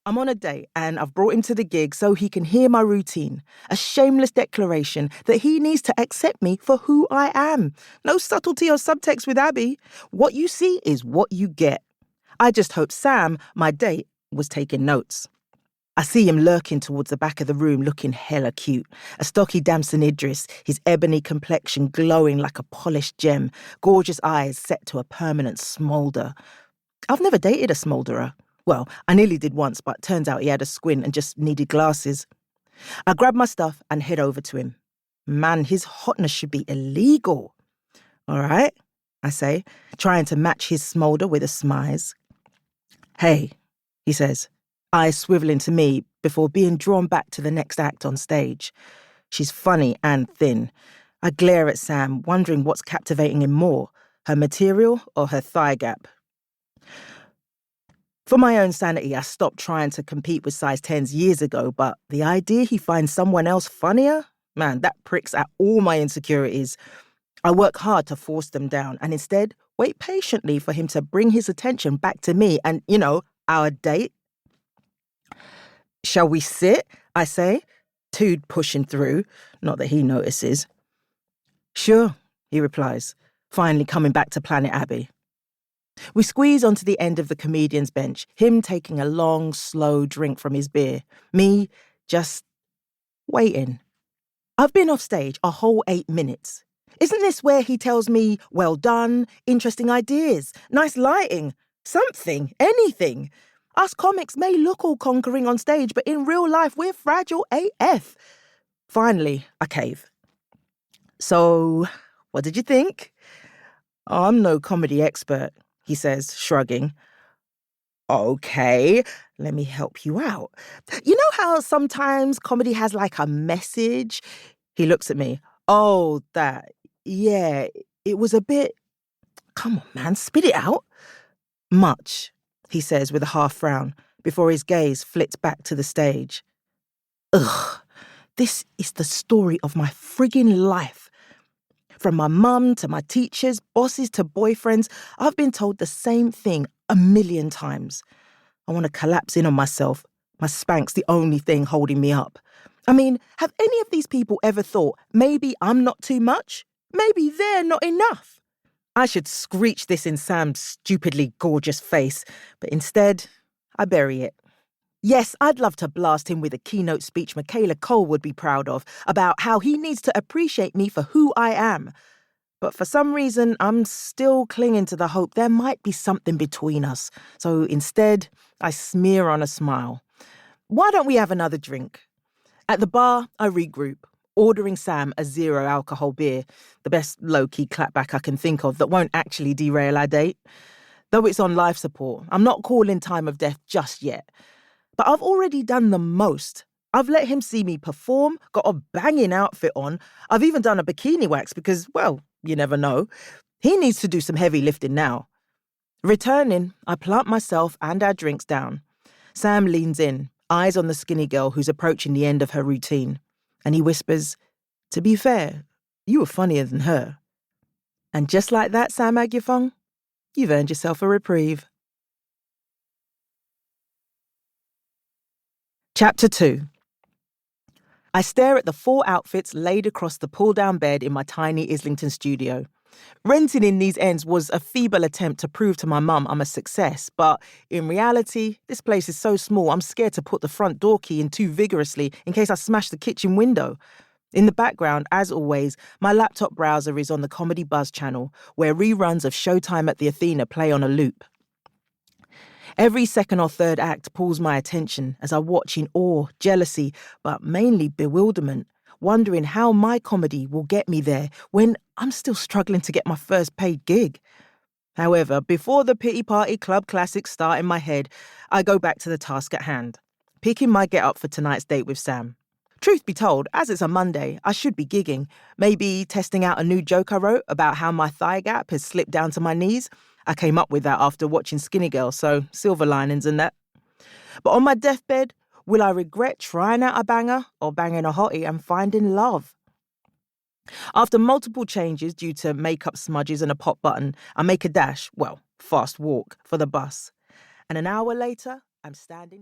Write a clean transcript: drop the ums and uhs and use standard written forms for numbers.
I'm on a date and I've brought him to the gig so he can hear my routine. A shameless declaration that he needs to accept me for who I am. No subtlety or subtext with Abby. What you see is what you get. I just hope Sam, my date, was taking notes. I see him lurking towards the back of the room looking hella cute. A stocky Damson Idris, his ebony complexion glowing like a polished gem, gorgeous eyes set to a permanent smoulder. I've never dated a smoulderer. Well, I nearly did once, but turns out he had a squint and just needed glasses. I grab my stuff and head over to him. Man, his hotness should be illegal. All right, I say, trying to match his smoulder with a smize. Hey, he says, eyes swiveling to me before being drawn back to the next act on stage. She's funny and thin. I glare at Sam, wondering what's captivating him more, her material or her thigh gap. For my own sanity, I stopped trying to compete with size 10s years ago, but the idea he finds someone else funnier, man, that pricks at all my insecurities. I work hard to force them down and instead wait patiently for him to bring his attention back to me and, our date. Shall we sit? I say, Tood pushing through, not that he notices. Sure, he replies, finally coming back to Planet Abbey. We squeeze onto the end of the comedian's bench, him taking a long, slow drink from his beer, me just waiting. I've been off stage a whole 8 minutes. Isn't this where he tells me, well done, interesting ideas, nice lighting, something, anything? Us comics may look all conquering on stage, but in real life, we're fragile AF. Finally, I cave. So, what did you think? Oh, I'm no comedy expert, he says, shrugging. Okay, let me help you out. You know how sometimes comedy has like a message? He looks at me. Oh, that. Yeah, it was a bit... Come on, man, spit it out. Much, he says with a half frown, before his gaze flits back to the stage. Ugh, this is the story of my friggin' life. From my mum to my teachers, bosses to boyfriends, I've been told the same thing 1,000,000 times. I want to collapse in on myself. My spank's the only thing holding me up. I mean, have any of these people ever thought, maybe I'm not too much? Maybe they're not enough? I should screech this in Sam's stupidly gorgeous face, but instead, I bury it. Yes, I'd love to blast him with a keynote speech Michaela Cole would be proud of about how he needs to appreciate me for who I am. But for some reason, I'm still clinging to the hope there might be something between us. So instead, I smear on a smile. Why don't we have another drink? At the bar, I regroup, ordering Sam a 0 alcohol beer, the best low-key clapback I can think of that won't actually derail our date. Though it's on life support, I'm not calling time of death just yet. But I've already done the most. I've let him see me perform, got a banging outfit on. I've even done a bikini wax because, well, you never know. He needs to do some heavy lifting now. Returning, I plant myself and our drinks down. Sam leans in, eyes on the skinny girl who's approaching the end of her routine. And he whispers, to be fair, you were funnier than her. And just like that, Sam Agyafong, you've earned yourself a reprieve. Chapter 2. I stare at the 4 outfits laid across the pull-down bed in my tiny Islington studio. Renting in these ends was a feeble attempt to prove to my mum I'm a success, but in reality, this place is so small I'm scared to put the front door key in too vigorously in case I smash the kitchen window. In the background, as always, my laptop browser is on the Comedy Buzz channel, where reruns of Showtime at the Athena play on a loop. Every second or third act pulls my attention as I watch in awe, jealousy, but mainly bewilderment, wondering how my comedy will get me there when I'm still struggling to get my first paid gig. However, before the pity party club classics start in my head, I go back to the task at hand, picking my get-up for tonight's date with Sam. Truth be told, as it's a Monday, I should be gigging, maybe testing out a new joke I wrote about how my thigh gap has slipped down to my knees. I came up with that after watching Skinny Girl, so silver linings and that. But on my deathbed, will I regret trying out a banger or banging a hottie and finding love? After multiple changes due to makeup smudges and a pop button, I make a dash, fast walk, for the bus. And an hour later, I'm standing...